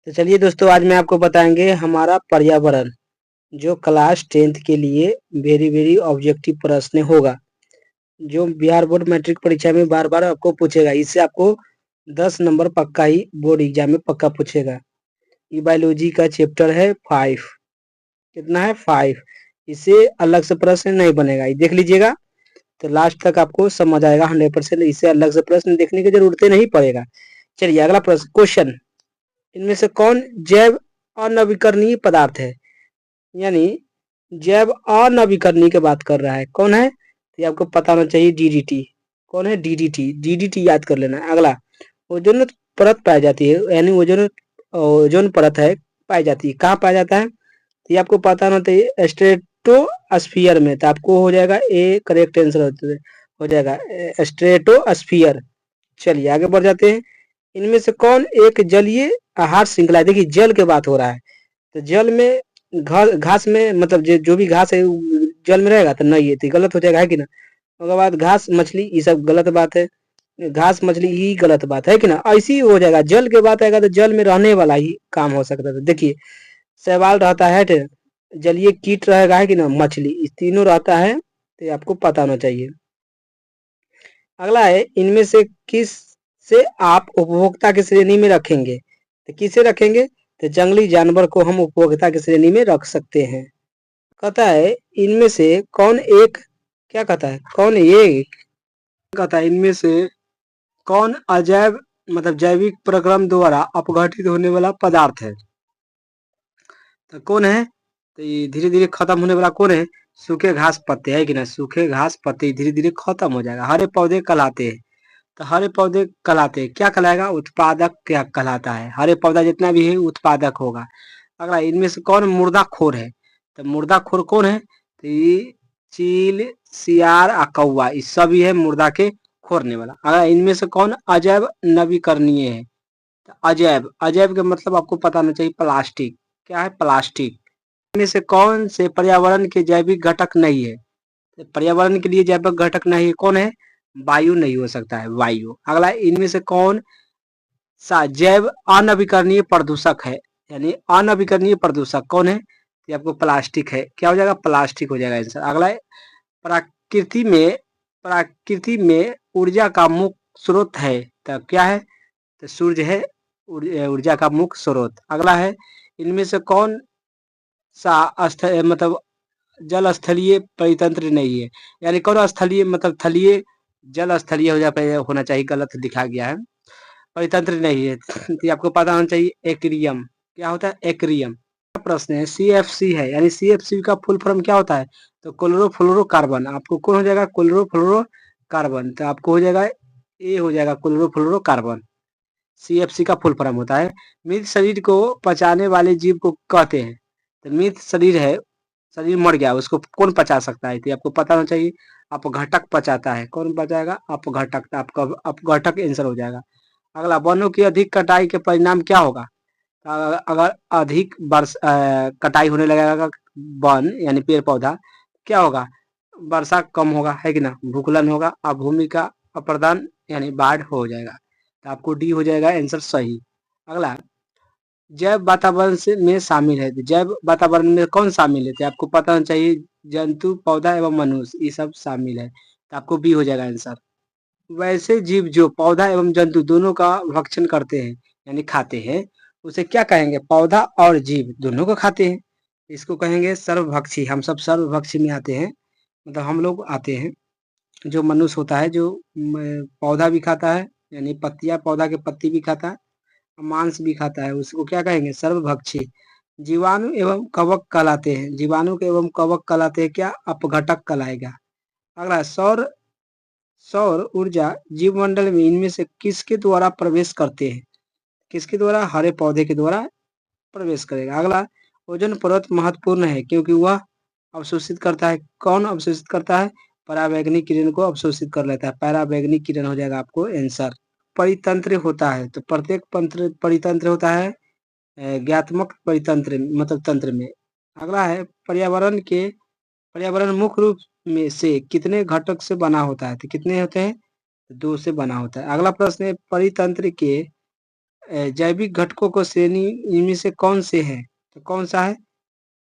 तो चलिए दोस्तों, आज मैं आपको बताएंगे हमारा पर्यावरण जो क्लास 10th के लिए वेरी वेरी ऑब्जेक्टिव प्रश्न होगा, जो बिहार बोर्ड मैट्रिक परीक्षा में बार बार आपको पूछेगा। इससे आपको 10 नंबर पक्का ही बोर्ड एग्जाम में पक्का पूछेगा। ये बायोलॉजी का चैप्टर है 5। कितना है? 5। इससे अलग से प्रश्न नहीं बनेगा, ये देख लीजिएगा तो लास्ट तक आपको समझ आएगा 100%। इससे अलग से प्रश्न देखने की जरूरत नहीं पड़ेगा। चलिए अगला प्रश्न, क्वेश्चन, इनमें से कौन जैव अनवीकरणीय पदार्थ है? यानी जैव अनवीकरणीय की बात कर रहा है, कौन है? तो ये आपको पता होना चाहिए, डीडीटी। कौन है? डीडीटी। डीडीटी याद कर लेना। अगला, ओजोन परत पाई जाती है, यानी ओजोन ओजोन परत है पाई जाती है, कहाँ पाया जाता है? तो ये आपको पता होना चाहिए, स्ट्रेटोस्फियर में। तो आपको हो जाएगा ए करेक्ट आंसर हो जाएगा स्ट्रेटोस्फियर। चलिए आगे बढ़ जाते हैं। इनमें से कौन एक जलीय आहार श्रृंखला है? देखिए जल की बात हो रहा है, तो जल में घास में, मतलब जो भी घास है जल में रहेगा तो नहीं है, तो गलत हो जाएगा, है कि ना? उसके बाद घास मछली, ये सब गलत बात है। घास मछली ही गलत बात है कि ना? ऐसी ही हो जाएगा। जल के बात आएगा तो जल में रहने वाला ही काम हो सकता है। देखिए सवाल रहता है जलीय कीट रहेगा, है कि ना? मछली, इस तीनों रहता है, तो ये आपको पता होना चाहिए। अगला है, इनमें से किस से आप उपभोक्ता की श्रेणी में रखेंगे? तो किसे रखेंगे? तो जंगली जानवर को हम उपभोक्ता की श्रेणी में रख सकते हैं। कहता है इनमें से कौन एक, क्या कहता है, कौन एक, कहता है इनमें से कौन अजैव, मतलब जैविक प्रक्रम द्वारा अपघटित होने वाला पदार्थ है? तो कौन है? तो ये धीरे धीरे खत्म होने वाला कौन है? सूखे घास पत्ते, है कि ना? सूखे घास पत्ते धीरे धीरे खत्म हो जाएगा। हरे पौधे कहलाते हैं। तो हरे पौधे कहलाते हैं, क्या कहलाएगा? उत्पादक क्या कहलाता है? हरे पौधा जितना भी है उत्पादक होगा। अगला, इनमें से कौन मुर्दाखोर है? तो मुर्दाखोर कौन है? तो ये चील, सियार और कौवा, ये सभी है मुर्दा के खोरने वाला। अगला, इनमें से कौन अजैव नवीकरणीय है? तो अजैव, अजैव का मतलब आपको पता होना चाहिए, प्लास्टिक। क्या है? प्लास्टिक। इनमें से कौन से पर्यावरण के जैविक घटक नहीं है? तो पर्यावरण के लिए जैविक घटक नहीं है, कौन है? वायु नहीं हो सकता है, वायु। अगला, इनमें से कौन सा जैव अनवीकरणीय प्रदूषक है? यानी अनवीकरणीय प्रदूषक कौन है? ये आपको प्लास्टिक है। क्या हो जाएगा? प्लास्टिक हो जाएगा आंसर। अगला है, प्रकृति में प्रकृति में ऊर्जा का मुख्य स्रोत है, तो क्या है? तो सूर्य है ऊर्जा का मुख्य स्रोत। अगला है, इनमें से कौन सा मतलब जल स्थलीय परितंत्र नहीं है? यानी कौन स्थलीय, मतलब थलीय, जल स्थलीय हो जा होना चाहिए, गलत दिखा गया है, परितंत्र नहीं है। तो ये आपको पता होना चाहिए, एक्रियम। क्या होता है? एक्रियम। प्रश्न है, सीएफसी है, यानी सीएफसी का फुल फॉर्म क्या होता है? तो क्लोरोफ्लोरोकार्बन। आपको कौन हो जाएगा? क्लोरोफ्लोरोकार्बन। तो आपको हो जाएगा ए, हो जाएगा क्लोरोफ्लोरोकार्बन। सीएफसी का फुल फॉर्म होता है। मृत शरीर को पचाने वाले जीव को कहते हैं। तो मृत शरीर है, शरीर मर गया, उसको कौन पचा सकता है? तो आपको पता होना चाहिए, अपघटक पचाता है। कौन पचाएगा? अपघटक। तो आपका अपघटक आंसर हो जाएगा। अगला, वनों की अधिक कटाई के परिणाम क्या होगा? अगर अधिक कटाई होने लगेगा वन यानी पेड़ पौधा, क्या होगा? वर्षा कम होगा, है कि ना? भूस्खलन होगा और भूमि का अप्रदान यानी बाढ़ हो जाएगा। तो आपको डी हो जाएगा आंसर सही। अगला, जैव वातावरण से में शामिल है। तो जैव वातावरण में कौन शामिल है? तो आपको पता होना चाहिए, जंतु, पौधा एवं मनुष्य, ये सब शामिल है। तो आपको बी हो जाएगा आंसर। वैसे जीव जो पौधा एवं जंतु दोनों का भक्षण करते हैं यानी खाते हैं, उसे क्या कहेंगे? पौधा और जीव दोनों को खाते हैं, इसको कहेंगे सर्वभक्षी। हम सब सर्वभक्षी में आते हैं, मतलब हम लोग आते हैं। जो मनुष्य होता है, जो पौधा भी खाता है, यानी पत्तियां, पौधा के पत्ती भी खाता है, मांस भी खाता है, उसको क्या कहेंगे? सर्वभक्षी। जीवाणु एवं कवक कहलाते हैं। जीवाणु के एवं कवक कहलाते हैं क्या? अपघटक कहलाएगा। अगला, सौर सौर ऊर्जा जीवमंडल में इनमें से किसके द्वारा प्रवेश करते हैं? किसके द्वारा? हरे पौधे के द्वारा प्रवेश करेगा। अगला, ओजोन परत महत्वपूर्ण है क्योंकि वह अवशोषित करता है। कौन अवशोषित करता है? पराबैंगनी किरण को अवशोषित कर लेता है। पराबैंगनी किरण हो जाएगा आपको आंसर। परितंत्र होता है, तो प्रत्येक परितंत्र होता है ज्ञात्मक परितंत्र, मतलब तंत्र में। अगला है, पर्यावरण मुख्य रूप में से कितने घटक से बना होता है? तो कितने होते हैं? 2 से बना होता है। अगला प्रश्न है, परितंत्र के जैविक घटकों को श्रेणी इनमें से कौन से है, तो कौन सा है,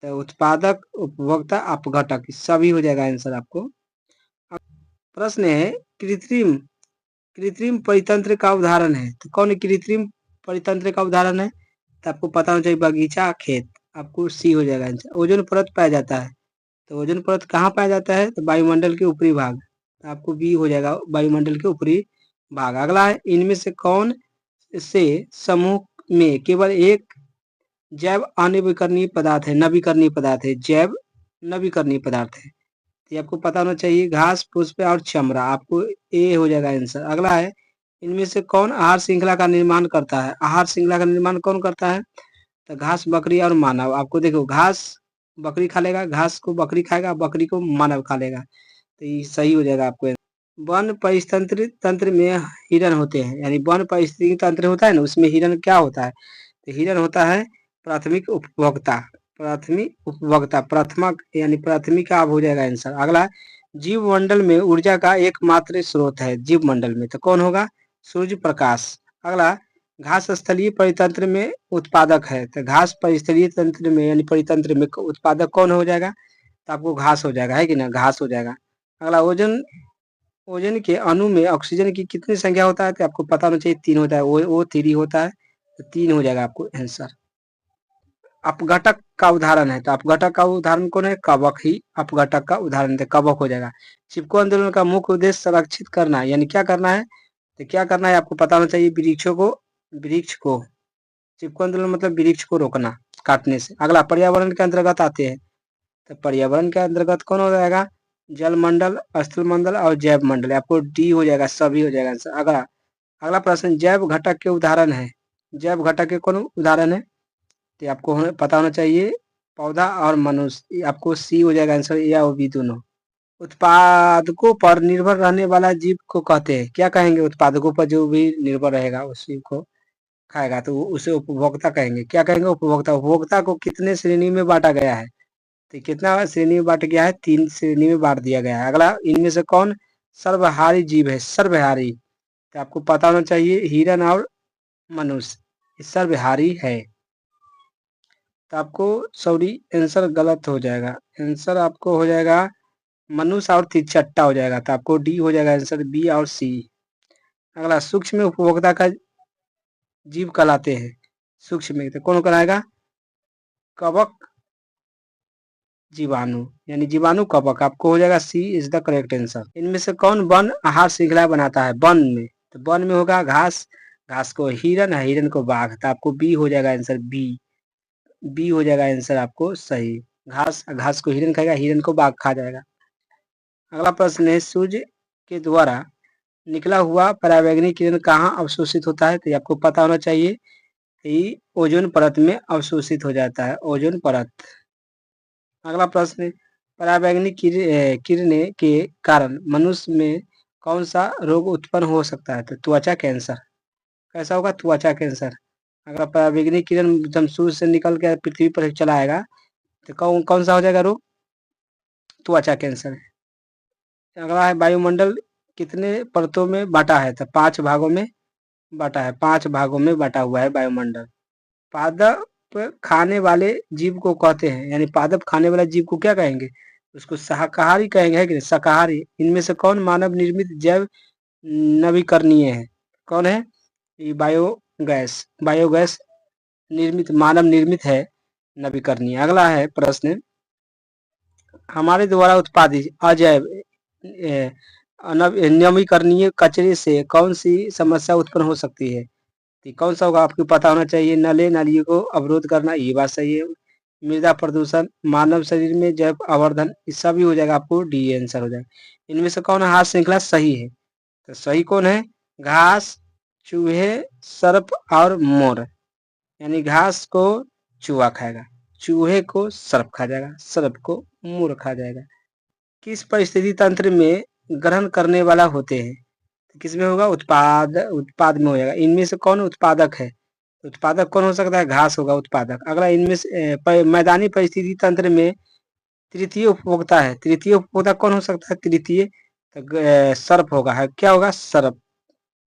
तो उत्पादक, उपभोक्ता, अपघटक, सभी हो जाएगा आंसर आपको। प्रश्न है कृत्रिम कृत्रिम परितंत्र का उदाहरण है, तो कौन कृत्रिम परितंत्र का उदाहरण है, तो आपको पता होना चाहिए बगीचा, खेत, आपको सी हो जाएगा आंसर। ओजोन परत पाया जाता है, तो ओजोन परत कहाँ पाया जाता है, तो वायुमंडल के ऊपरी भाग, तो आपको बी हो जाएगा वायुमंडल के ऊपरी भाग। अगला है इनमें से कौन से समूह में केवल एक जैव अनवीकरणीय पदार्थ है, नवीकरणीय पदार्थ है, जैव नवीकरणीय पदार्थ है, ये आपको पता होना चाहिए घास, पुष्प और चमड़ा, आपको ए हो जाएगा आंसर। अगला है इनमें से कौन आहार श्रृंखला का निर्माण करता है, आहार श्रृंखला का निर्माण कौन करता है, तो घास, बकरी और मानव। आपको देखो घास बकरी खा लेगा, घास को बकरी खाएगा, बकरी को मानव खा लेगा, तो ये सही हो जाएगा आपको। वन परितंत्र तंत्र में हिरन होते हैं, यानी वन परिस्थिति तंत्र होता है ना, उसमें हिरन क्या होता है, तो हिरन होता है प्राथमिक उपभोक्ता, प्राथमिक उपभोक्ता, प्राथमिक यानी प्राथमिक आप हो जाएगा आंसर। अगला जीव मंडल में ऊर्जा का एकमात्र स्रोत है, जीव मंडल में तो कौन होगा, सूर्य प्रकाश। अगला घास स्थलीय परितंत्र में उत्पादक है, तो घास परिस्थलीय तंत्र में यानी परितंत्र में उत्पादक कौन हो जाएगा, तो आपको घास हो जाएगा, है कि ना, घास हो जाएगा। अगला ओजोन ओजोन के अणु में ऑक्सीजन की कितनी संख्या होता है, तो आपको पता होना चाहिए 3 होता है, ओ 3 होता है, तो 3 हो जाएगा आपको आंसर। अपघटक का उदाहरण है, तो अपघटक का उदाहरण कौन है, कवक ही अपघटक का उदाहरण है, कवक हो जाएगा। चिपको आंदोलन का मुख्य उद्देश्य संरक्षित करना, यानी क्या करना है, तो क्या करना है आपको पता होना चाहिए, वृक्ष को चिपको आंदोलन मतलब वृक्ष को रोकना काटने से। अगला पर्यावरण के अंतर्गत आते हैं, तो पर्यावरण के अंतर्गत कौन हो जाएगा, जल मंडल, स्थल मंडल और जैव मंडल, आपको डी हो जाएगा, सभी हो जाएगा आंसर। अगला अगला प्रश्न जैव घटक के उदाहरण है, जैव घटक के कौन उदाहरण है, तो आपको पता होना चाहिए पौधा और मनुष्य, आपको सी हो जाएगा आंसर, या वो भी दोनों। उत्पादकों पर निर्भर रहने वाला जीव को कहते हैं, क्या कहेंगे, उत्पादकों पर जो भी निर्भर रहेगा उसी को खाएगा तो उसे उपभोक्ता कहेंगे। क्या कहेंगे, उपभोक्ता। उपभोक्ता को कितने श्रेणी में बांटा गया है, तो कितना श्रेणी में बांट गया है, 3 श्रेणी में बांट दिया गया है। अगला इनमें से कौन सर्वहारी जीव है, सर्वहारी, तो आपको पता होना चाहिए हिरन और मनुष्य, सर्वहारी है, तो आपको सॉरी आंसर गलत हो जाएगा, आंसर आपको हो जाएगा मनुष्य और तिरचट्टा हो जाएगा, तो आपको डी हो जाएगा आंसर, बी और सी। अगला सूक्ष्म उपभोक्ता का जीव कहलाते हैं, सूक्ष्म में तो कौन कहलाएगा, कवक, जीवाणु, यानी जीवाणु कवक, आपको हो जाएगा सी इज द करेक्ट आंसर। इनमें से कौन वन आहार श्रृंखला बनाता है, वन में, तो वन में होगा घास, घास को हिरन, हिरन को बाघ, तो आपको बी हो जाएगा आंसर, बी हो जाएगा आंसर आपको सही। घास घास को हिरन खाएगा, हिरन को बाघ खा जाएगा। अगला प्रश्न है सूर्य के द्वारा निकला हुआ पराबैंगनी किरण कहाँ अवशोषित होता है, तो आपको पता होना चाहिए कि ओजोन परत में अवशोषित हो जाता है, ओजोन परत। अगला प्रश्न है पराबैंगनी किरणें के कारण मनुष्य में कौन सा रोग उत्पन्न हो सकता है, तो त्वचा कैंसर, कैसा होगा, त्वचा कैंसर। अगर पराबैंगनी किरण जब सूर्य से निकल के पृथ्वी पर चला आएगा तो कौन कौन सा हो जाएगा रोग, त्वचा कैंसर। अगला है वायुमंडल कितने परतों में बांटा है, तो 5 भागों में बांटा है, 5 भागों में बांटा हुआ है वायुमंडल। पादप खाने वाले जीव को कहते हैं, यानी पादप खाने वाला जीव को क्या कहेंगे, उसको शाकाहारी कहेंगे, है कि नहीं, शाकाहारी। इनमें से कौन मानव निर्मित जैव नवीकरणीय है, कौन है, ये बायोगैस, बायोगैस निर्मित, मानव निर्मित है, नवीकरणीय। अगला है प्रश्न हमारे द्वारा उत्पादित अजैव नवीकरणीय कचरे से कौन सी समस्या उत्पन्न हो सकती है, तो कौन सा होगा, आपको पता होना चाहिए नले नालियों को अवरोध करना, ये बात सही है। मृदा प्रदूषण, मानव शरीर में जैव आवर्धन, इसका भी हो जाएगा, आपको डी आंसर हो जाएगा। इनमें से कौन आहार श्रृंखला सही है, तो सही कौन है, घास, चूहे, सर्प और मोर, यानी घास को चूहा खाएगा, चूहे को सर्प खा जाएगा, सर्प को मोर खा जाएगा। किस परिस्थिति तंत्र में ग्रहण करने वाला होते हैं, तो किसमें होगा, उत्पाद में हो जाएगा। इनमें से कौन उत्पादक है, उत्पादक कौन हो सकता है, घास होगा उत्पादक। अगला इनमें से मैदानी परिस्थिति तंत्र में तृतीय उपभोक्ता है, तृतीय उपभोक्ता कौन हो सकता है, तृतीय, तो सर्प होगा, है क्या होगा, सर्प।